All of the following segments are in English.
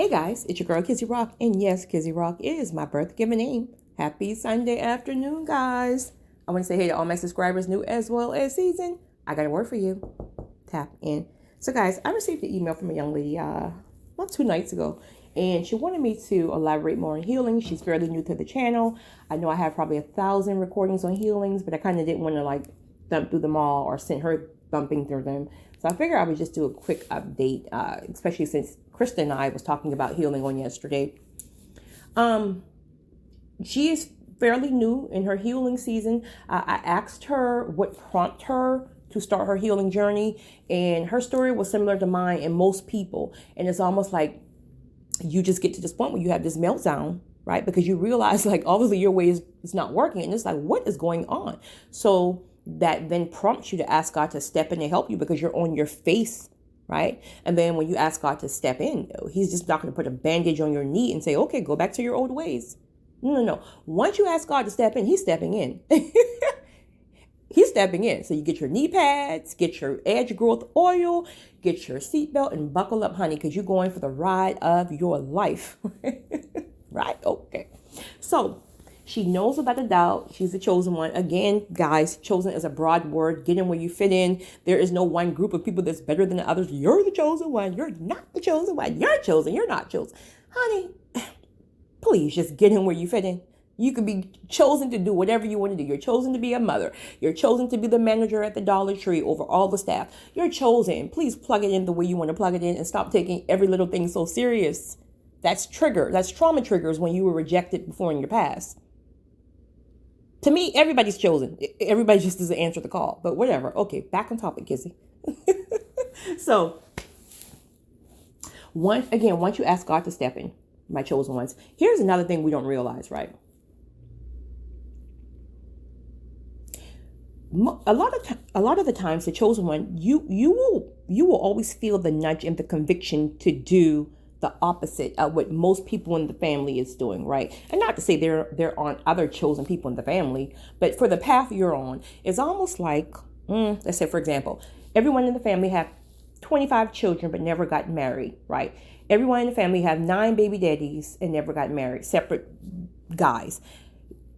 Hey guys, it's your girl Kizzy Rock, and yes, Kizzy Rock is my birth given name. Happy Sunday afternoon, guys. I want to say hey to all my subscribers, new as well as seasoned. I got a word for you. Tap in. So, guys, I received an email from a young lady about 2 nights ago, and she wanted me to elaborate more on healing. She's fairly new to the channel. I know I have probably 1,000 recordings on healings, but I kind of didn't want to thump through them all or send her thumping through them. So I figured I would just do a quick update, especially since Krista and I was talking about healing on yesterday. She is fairly new in her healing season. I asked her what prompted her to start her healing journey, and her story was similar to mine and most people. And it's almost like you just get to this point where you have this meltdown, right? Because you realize obviously your way is not working, and it's like, what is going on? So that then prompts you to ask God to step in and help you because you're on your face, right? And then when you ask God to step in, he's just not going to put a bandage on your knee and say, okay, go back to your old ways. No. Once you ask God to step in, he's stepping in. He's stepping in. So you get your knee pads, get your edge growth oil, get your seatbelt, and buckle up, honey, because you're going for the ride of your life. Right? Okay. So she knows about the doubt. She's the chosen one. Again, guys, chosen is a broad word. Get in where you fit in. There is no one group of people that's better than the others. You're the chosen one. You're not the chosen one. You're chosen. You're not chosen. Honey, please just get in where you fit in. You can be chosen to do whatever you want to do. You're chosen to be a mother. You're chosen to be the manager at the Dollar Tree over all the staff. You're chosen. Please plug it in the way you want to plug it in and stop taking every little thing so serious. That's trauma triggers when you were rejected before in your past. To me, everybody's chosen. Everybody just doesn't answer the call, but whatever. Okay, back on topic, Kizzy. So, once you ask God to step in, my chosen ones, here's another thing we don't realize, right? A lot of the times, the chosen one, you will always feel the nudge and the conviction to do the opposite of what most people in the family is doing, right? And not to say there aren't other chosen people in the family, but for the path you're on, it's almost like, let's say, for example, everyone in the family have 25 children but never got married, right? Everyone in the family have 9 baby daddies and never got married, separate guys.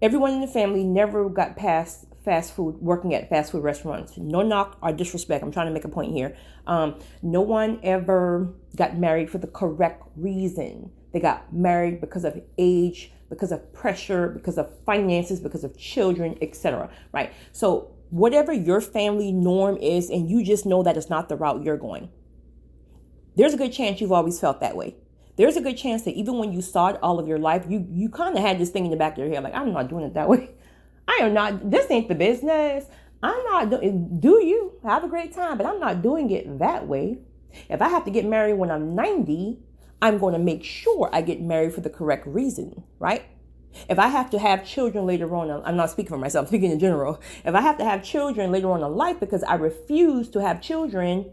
Everyone in the family never got past working at fast food restaurants. No knock or disrespect. I'm trying to make a point here. No one ever got married for the correct reason. They got married because of age, because of pressure, because of finances, because of children, etc. Right? So whatever your family norm is, and you just know that it's not the route you're going, there's a good chance you've always felt that way. There's a good chance that even when you saw it all of your life, you kind of had this thing in the back of your head, like, I'm not doing it that way. I am not, this ain't the business. I'm not do you have a great time, but I'm not doing it that way. If I have to get married when I'm 90, I'm going to make sure I get married for the correct reason, right? If I have to have children later on, I'm not speaking for myself, I'm speaking in general. If I have to have children later on in life because I refuse to have children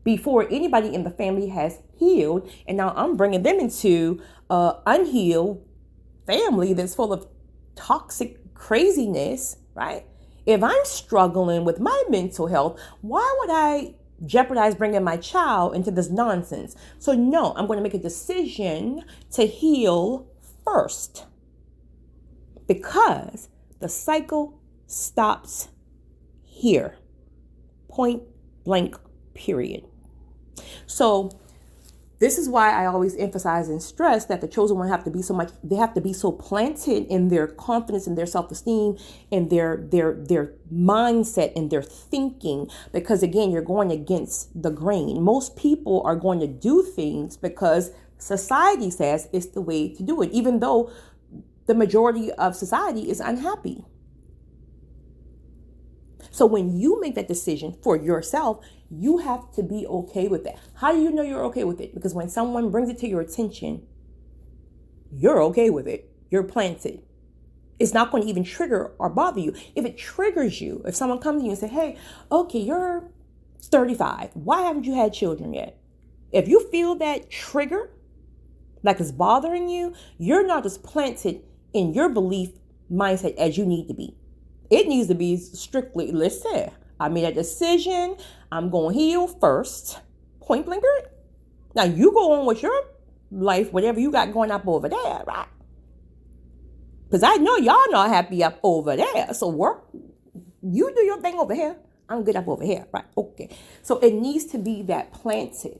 before anybody in the family has healed, and now I'm bringing them into unhealed family that's full of toxic craziness, right? If I'm struggling with my mental health, why would I jeopardize bringing my child into this nonsense? So no, I'm going to make a decision to heal first, because the cycle stops here. Point blank, period. So this is why I always emphasize and stress that the chosen one have to be so planted in their confidence and their self-esteem and their mindset and their thinking, because again, you're going against the grain. Most people are going to do things because society says it's the way to do it, even though the majority of society is unhappy. So when you make that decision for yourself, you have to be okay with that. How do you know you're okay with it? Because when someone brings it to your attention, you're okay with it. You're planted. It's not going to even trigger or bother you. If it triggers you, if someone comes to you and say, hey, okay, you're 35. Why haven't you had children yet? If you feel that trigger, like it's bothering you, you're not as planted in your belief mindset as you need to be. It needs to be strictly, listen, I made a decision. I'm going to heal first. Point blank period. Now you go on with your life, whatever you got going up over there, right? Because I know y'all not happy up over there. So work, you do your thing over here. I'm good up over here, right? Okay. So it needs to be that planted.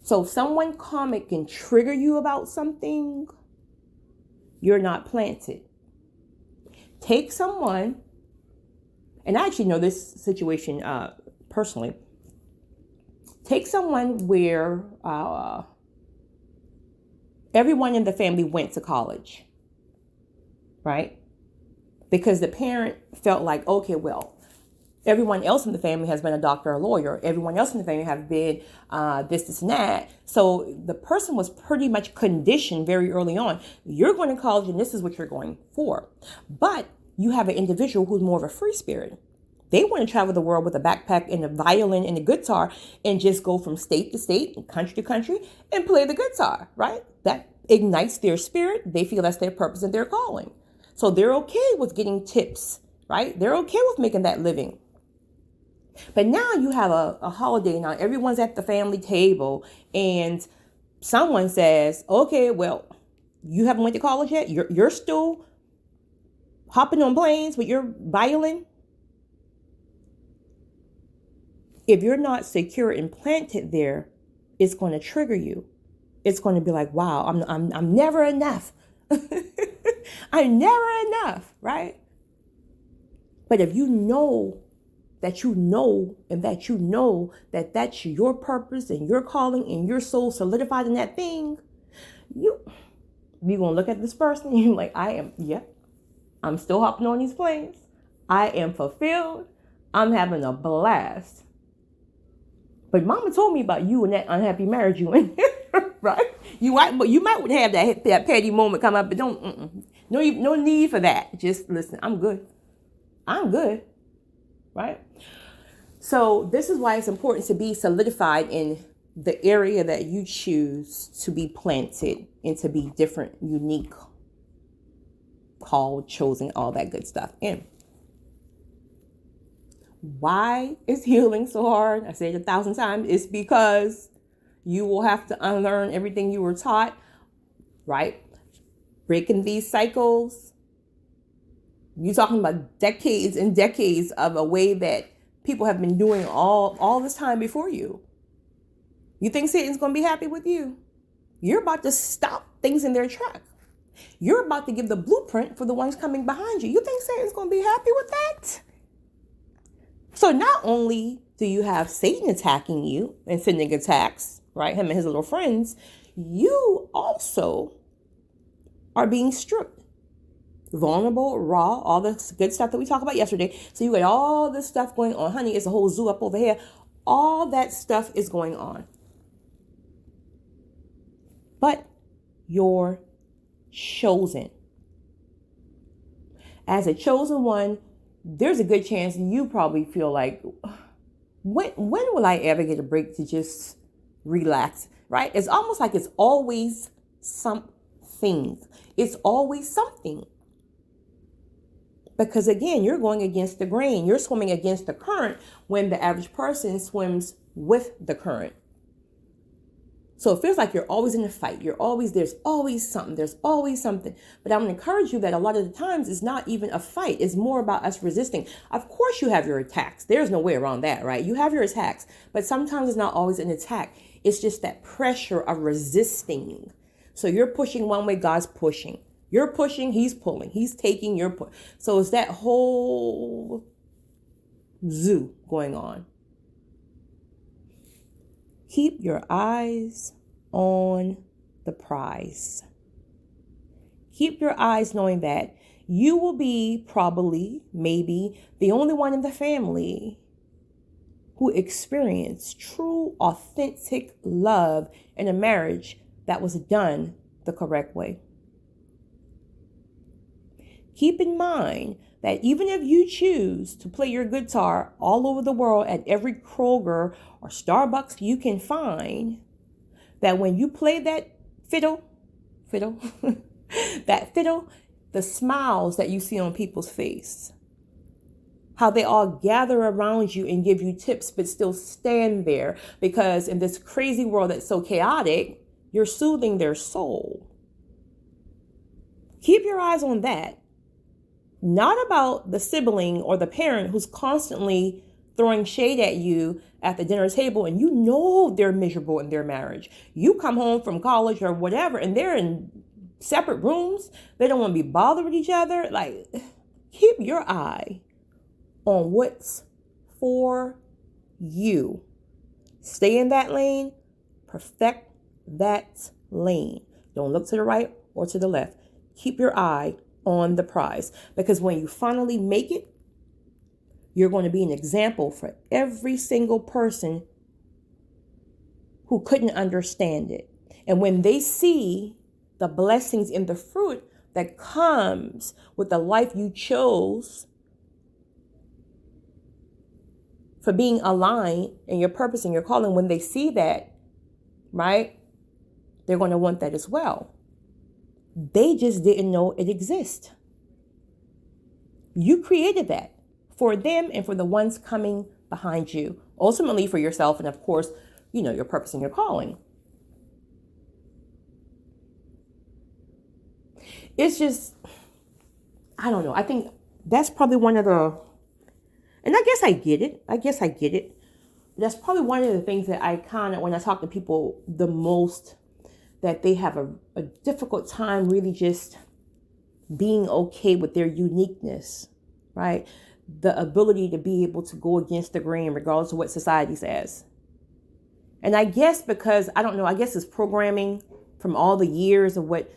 So if someone comment can trigger you about something, you're not planted. Take someone, and I actually know this situation personally. Take someone where everyone in the family went to college, right? Because the parent felt like, okay, well, everyone else in the family has been a doctor or a lawyer. Everyone else in the family have been this, and that. So the person was pretty much conditioned very early on. You're going to college and this is what you're going for. But you have an individual who's more of a free spirit. They want to travel the world with a backpack and a violin and a guitar and just go from state to state and country to country and play the guitar, right? That ignites their spirit. They feel that's their purpose and their calling. So they're okay with getting tips, right? They're okay with making that living. But now you have a holiday. Now everyone's at the family table and someone says, okay, well, you haven't went to college yet. You're still hopping on planes with your violin. If you're not secure and planted there, it's going to trigger you. It's going to be like, wow, I'm never enough. I'm never enough, right? But if you know that you know and that you know that that's your purpose and your calling and your soul solidified in that thing, you're going to look at this person and you're like, I'm still hopping on these planes. I am fulfilled. I'm having a blast. But mama told me about you and that unhappy marriage you in, right? You might have that petty moment come up, but no need for that. Just listen, I'm good, right? So this is why it's important to be solidified in the area that you choose to be planted and to be different, unique, called, chosen, all that good stuff in. Why is healing so hard? I said it 1,000 times. It's because you will have to unlearn everything you were taught, right? Breaking these cycles. You're talking about decades and decades of a way that people have been doing all this time before you. You think Satan's going to be happy with you? You're about to stop things in their track. You're about to give the blueprint for the ones coming behind you. You think Satan's going to be happy with that? So not only do you have Satan attacking you and sending attacks, right? Him and his little friends, you also are being stripped. Vulnerable, raw, all the good stuff that we talked about yesterday. So you got all this stuff going on. Honey, it's a whole zoo up over here. All that stuff is going on. But you're chosen. As a chosen one, there's a good chance you probably feel like, when will I ever get a break to just relax, right? It's almost like it's always something. It's always something. Because again, you're going against the grain. You're swimming against the current when the average person swims with the current. So it feels like you're always in a fight. There's always something. But I'm going to encourage you that a lot of the times it's not even a fight. It's more about us resisting. Of course you have your attacks. There's no way around that, right? You have your attacks, but sometimes it's not always an attack. It's just that pressure of resisting. So you're pushing one way, God's pushing. You're pushing, he's pulling. He's taking your push. So it's that whole zoo going on. Keep your eyes on the prize. Keep your eyes knowing that you will be probably, maybe, the only one in the family who experienced true, authentic love in a marriage that was done the correct way. Keep in mind that even if you choose to play your guitar all over the world at every Kroger or Starbucks you can find, that when you play that fiddle, the smiles that you see on people's face, How they all gather around you and give you tips, but still stand there because in this crazy world that's so chaotic, you're soothing their soul. Keep your eyes on that. Not about the sibling or the parent who's constantly throwing shade at you at the dinner table and you know they're miserable in their marriage. You come home from college or whatever and they're in separate rooms. They don't want to be bothered with each other. Like, keep your eye on what's for you. Stay in that lane. Perfect that lane. Don't look to the right or to the left. Keep your eye on the prize, because when you finally make it, you're going to be an example for every single person who couldn't understand it. And when they see the blessings in the fruit that comes with the life you chose for being aligned in your purpose and your calling, when they see that, right, they're going to want that as well. They just didn't know it exists. You created that for them and for the ones coming behind you. Ultimately for yourself and, of course, your purpose and your calling. It's just, I don't know. I think that's probably one of the, and I guess I get it. That's probably one of the things that I when I talk to people the most, that they have a difficult time really just being okay with their uniqueness, right? The ability to be able to go against the grain regardless of what society says. And I guess because, I don't know, I guess it's programming from all the years of what,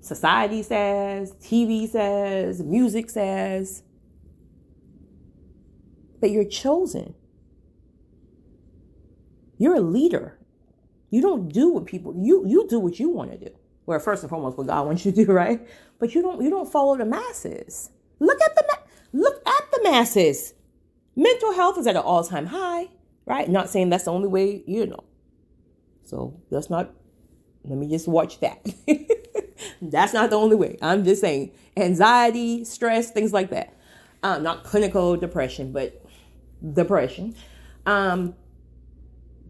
society says, TV says, music says. But you're chosen. You're a leader. You don't do what people, you do what you want to do. Well, first and foremost, what God wants you to do, right? But you don't follow the masses. Look at the masses. Mental health is at an all-time high, right? Not saying that's the only way, So let me just watch that. That's not the only way. I'm just saying anxiety, stress, things like that. Not clinical depression, but depression.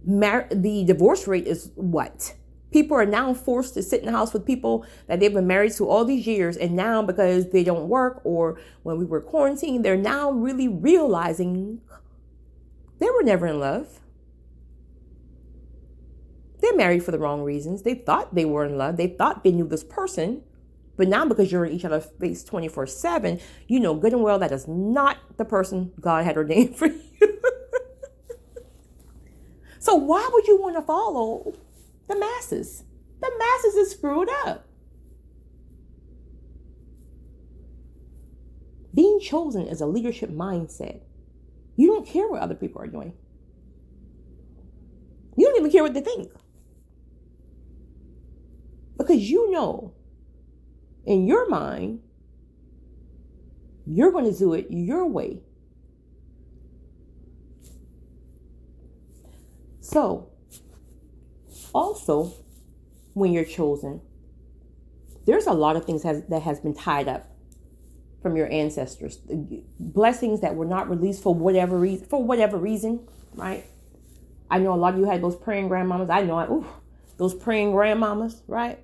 The divorce rate is what? People are now forced to sit in the house with people that they've been married to all these years. And now because they don't work, or when we were quarantined, they're now really realizing they were never in love. They're married for the wrong reasons. They thought they were in love. They thought they knew this person. But now because you're in each other's face 24/7, you know good and well that is not the person God had ordained for you. So why would you want to follow the masses? The masses is screwed up. Being chosen is a leadership mindset. You don't care what other people are doing. You don't even care what they think. Because in your mind, you're going to do it your way. So, also, when you're chosen, there's a lot of things that has been tied up from your ancestors. Blessings that were not released for whatever reason, right? I know a lot of you had those praying grandmamas. Those praying grandmamas, right?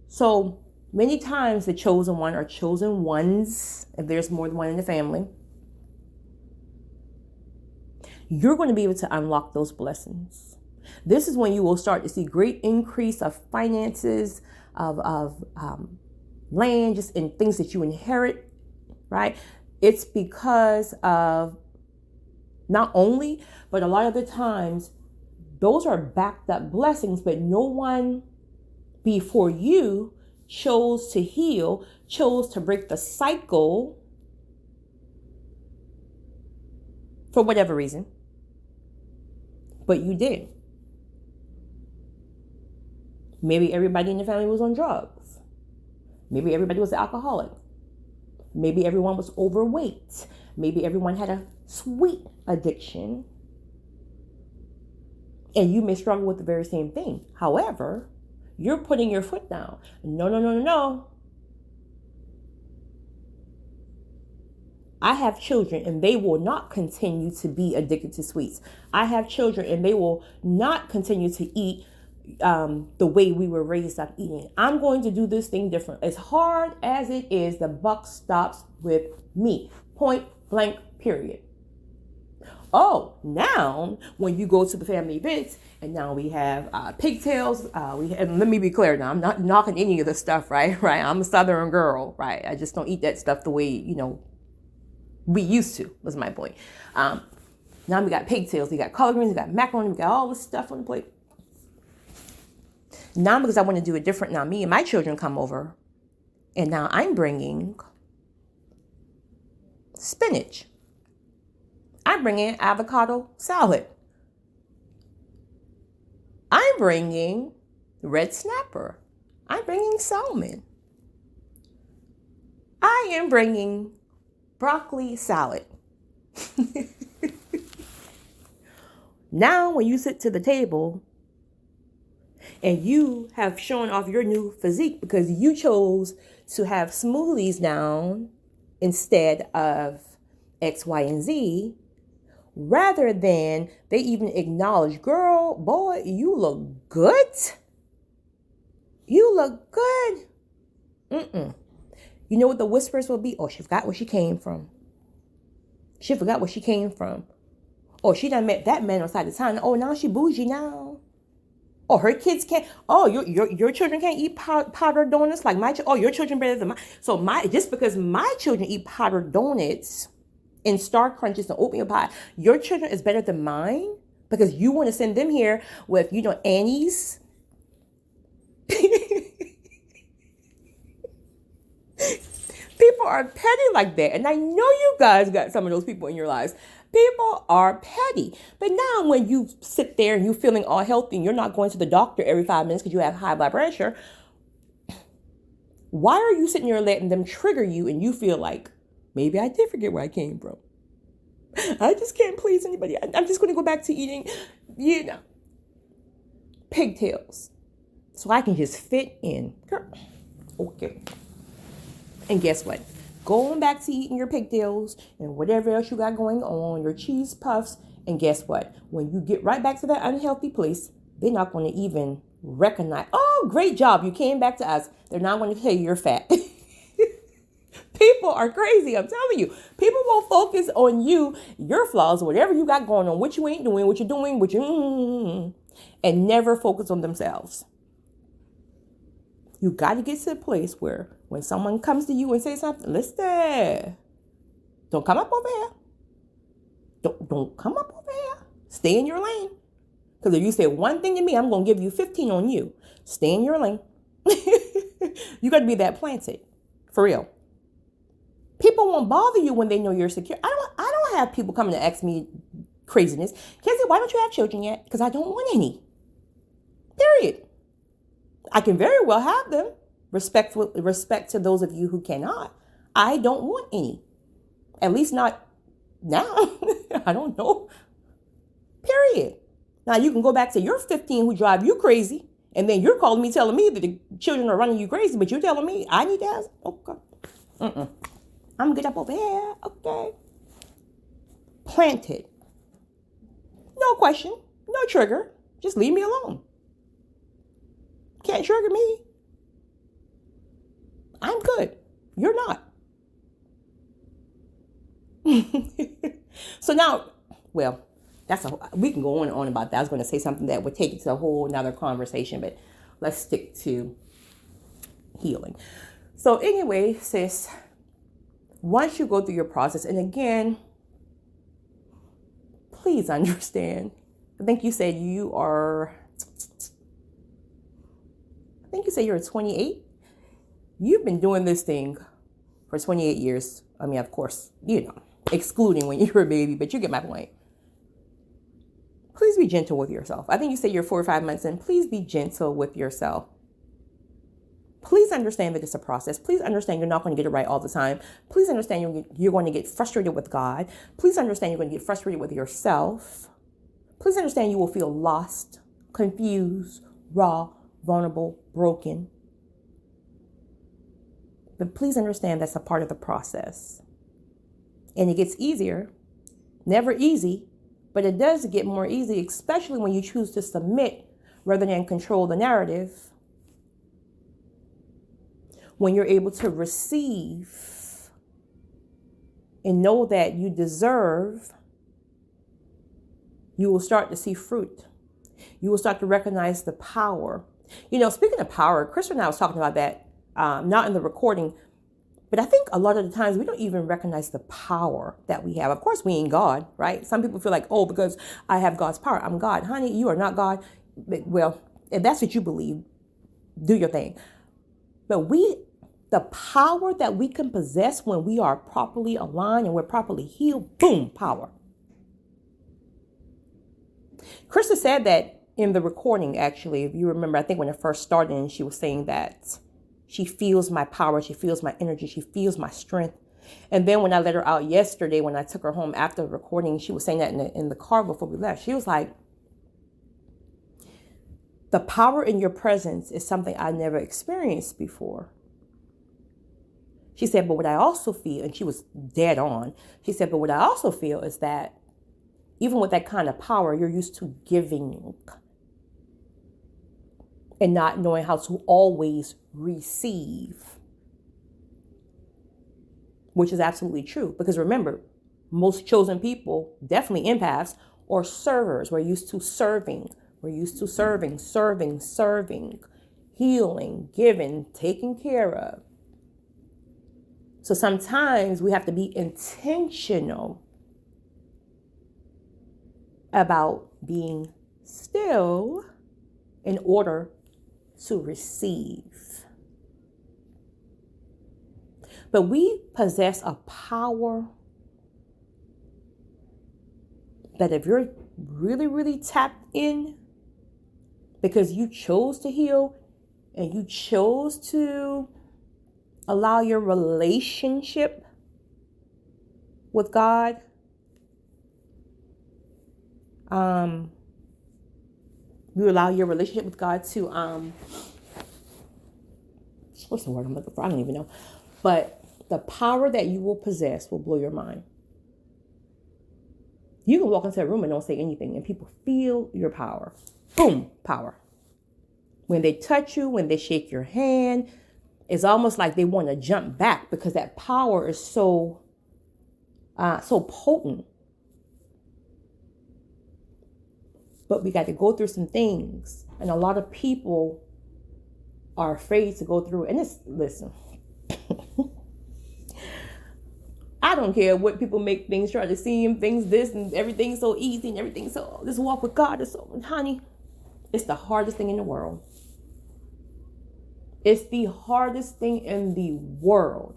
So many times the chosen one or chosen ones, if there's more than one in the family, you're going to be able to unlock those blessings. This is when you will start to see great increase of finances, of land, just in things that you inherit, right? It's because of not only, but a lot of the times, those are backed up blessings, but no one before you chose to heal, chose to break the cycle for whatever reason. But you did. Maybe everybody in the family was on drugs. Maybe everybody was an alcoholic. Maybe everyone was overweight. Maybe everyone had a sweet addiction. And you may struggle with the very same thing. However, you're putting your foot down. No. I have children and they will not continue to be addicted to sweets. I have children and they will not continue to eat the way we were raised up eating. I'm going to do this thing different. As hard as it is, the buck stops with me. Point blank, period. Oh, now when you go to the family events and now we have pigtails, and let me be clear now, I'm not knocking any of this stuff, right? Right. I'm a Southern girl, right? I just don't eat that stuff the way, we used to, was my point. Now we got pigtails, we got collard greens, we got macaroni, we got all this stuff on the plate. Now because I want to do it different, now me and my children come over and now I'm bringing spinach. I'm bringing avocado salad. I'm bringing red snapper. I'm bringing salmon. I am bringing broccoli salad. Now, when you sit to the table and you have shown off your new physique because you chose to have smoothies down instead of X, Y, and Z, rather than they even acknowledge, girl, boy, you look good. You look good. You know what the whispers will be? Oh, she forgot where she came from. She forgot where she came from. Oh, she done met that man outside the town. Oh, now she bougie now. Oh, her kids can't. Oh, your children can't eat powdered donuts like my. Oh, your children better than mine. So just because my children eat powdered donuts and Star Crunches and oatmeal pie, your children is better than mine because you want to send them here with, Annie's. People are petty like that. And I know you guys got some of those people in your lives. People are petty. But now when you sit there and you're feeling all healthy and you're not going to the doctor every 5 minutes because you have high blood pressure, why are you sitting there letting them trigger you and you feel like, maybe I did forget where I came from. I just can't please anybody. I'm just going to go back to eating, pigtails. So I can just fit in. Okay. And guess what? Going back to eating your pigtails and whatever else you got going on, your cheese puffs. And guess what? When you get right back to that unhealthy place, they're not going to even recognize, oh, great job. You came back to us. They're not going to tell you you're fat. People are crazy. I'm telling you. People will focus on you, your flaws, whatever you got going on, what you ain't doing, what you're doing, and never focus on themselves. You got to get to a place where when someone comes to you and say something, listen, don't come up over here. Don't come up over here. Stay in your lane. Because if you say one thing to me, I'm going to give you 15 on you. Stay in your lane. You got to be that planted. For real. People won't bother you when they know you're secure. I don't have people coming to ask me craziness. Kenzie, why don't you have children yet? Because I don't want any. Period. I can very well have them. Respect to those of you who cannot. I don't want any. At least not now. I don't know. Period. Now you can go back to your 15 who drive you crazy. And then you're calling me telling me that the children are running you crazy. But you're telling me I need to have. Okay. I'm going to get up over here. Okay. Planted. No question. No trigger. Just leave me alone. Can't trigger me. I'm good. You're not. So now, well, we can go on and on about that. I was going to say something that would take it to a whole nother conversation, but let's stick to healing. So anyway, sis, once you go through your process, and again, please understand, I think you said you're 28. You've been doing this thing for 28 years. I mean, of course, excluding when you were a baby, but you get my point. Please be gentle with yourself. I think you said you're 4 or 5 months in. Please be gentle with yourself. Please understand that it's a process. Please understand you're not going to get it right all the time. Please understand you're going to get frustrated with God. Please understand you're going to get frustrated with yourself. Please understand you will feel lost, confused, raw, vulnerable, broken. But please understand that's a part of the process. And it gets easier. Never easy, but it does get more easy, especially when you choose to submit rather than control the narrative. When you're able to receive and know that you deserve, you will start to see fruit. You will start to recognize the power. Speaking of power, Chris and I was talking about that, not in the recording, but I think a lot of the times we don't even recognize the power that we have. Of course, we ain't God, right? Some people feel like, oh, because I have God's power, I'm God. Honey, you are not God. Well, if that's what you believe, do your thing. But the power that we can possess when we are properly aligned and we're properly healed, boom, power. Krista said that in the recording, actually, if you remember, I think when it first started, and she was saying that she feels my power, she feels my energy, she feels my strength. And then when I let her out yesterday, when I took her home after the recording, she was saying that in the car before we left. She was like, the power in your presence is something I never experienced before. She said, but what I also feel, and she was dead on, she said, but what I also feel is that even with that kind of power, you're used to giving and not knowing how to always receive, which is absolutely true. Because remember, most chosen people, definitely empaths, or servers. We're used to serving. We're used to serving, healing, giving, taking care of. So sometimes we have to be intentional about being still in order to receive. But we possess a power that if you're really, really tapped in because you chose to heal and you chose to allow your relationship with God, you allow your relationship with God to, what's the word I'm looking for? I don't even know. But the power that you will possess will blow your mind. You can walk into a room and don't say anything, and people feel your power. Boom, power. When they touch you, when they shake your hand, it's almost like they want to jump back because that power is so potent. But we got to go through some things, and a lot of people are afraid to go through. And listen, I don't care what people make things, try to seem things this and everything's so easy and everything so, this walk with God is so, honey, it's the hardest thing in the world. It's the hardest thing in the world.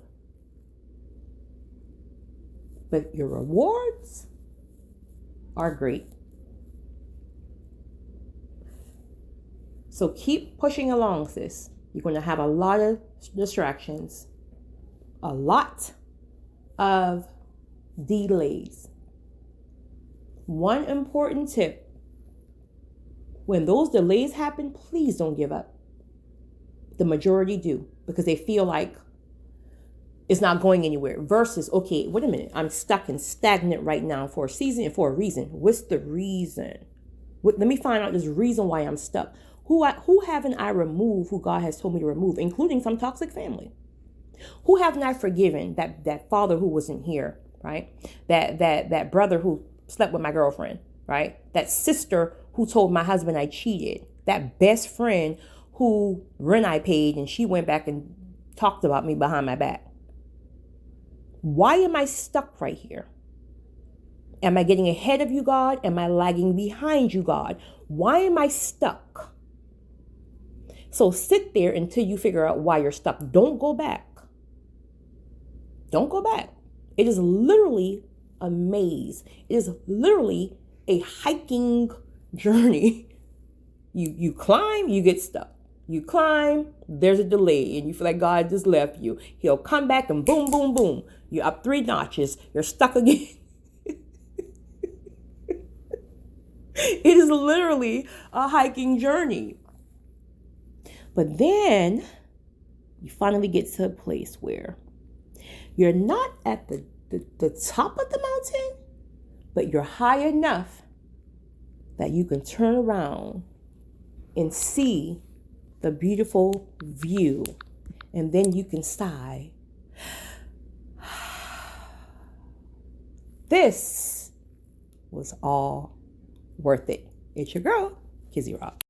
But your rewards are great. So keep pushing along, sis. You're going to have a lot of distractions, a lot of delays. One important tip: when those delays happen, please don't give up. The majority do because they feel like it's not going anywhere. Versus, okay, wait a minute, I'm stuck and stagnant right now for a season and for a reason. What's the reason? Let me find out this reason why I'm stuck. Who haven't I removed who God has told me to remove, including some toxic family? Who haven't I forgiven? That father who wasn't here, right? That brother who slept with my girlfriend, right? That sister who told my husband I cheated. That best friend who rent I paid and she went back and talked about me behind my back. Why am I stuck right here? Am I getting ahead of you, God? Am I lagging behind you, God? Why am I stuck? So sit there until you figure out why you're stuck. Don't go back. Don't go back. It is literally a maze. It is literally a hiking journey. You climb, you get stuck. You climb, there's a delay, and you feel like God just left you. He'll come back and boom, boom, boom. You're up 3 notches. You're stuck again. It is literally a hiking journey. But then you finally get to a place where you're not at the the top of the mountain, but you're high enough that you can turn around and see the beautiful view. And then you can sigh. This was all worth it. It's your girl, Kizzy Rock.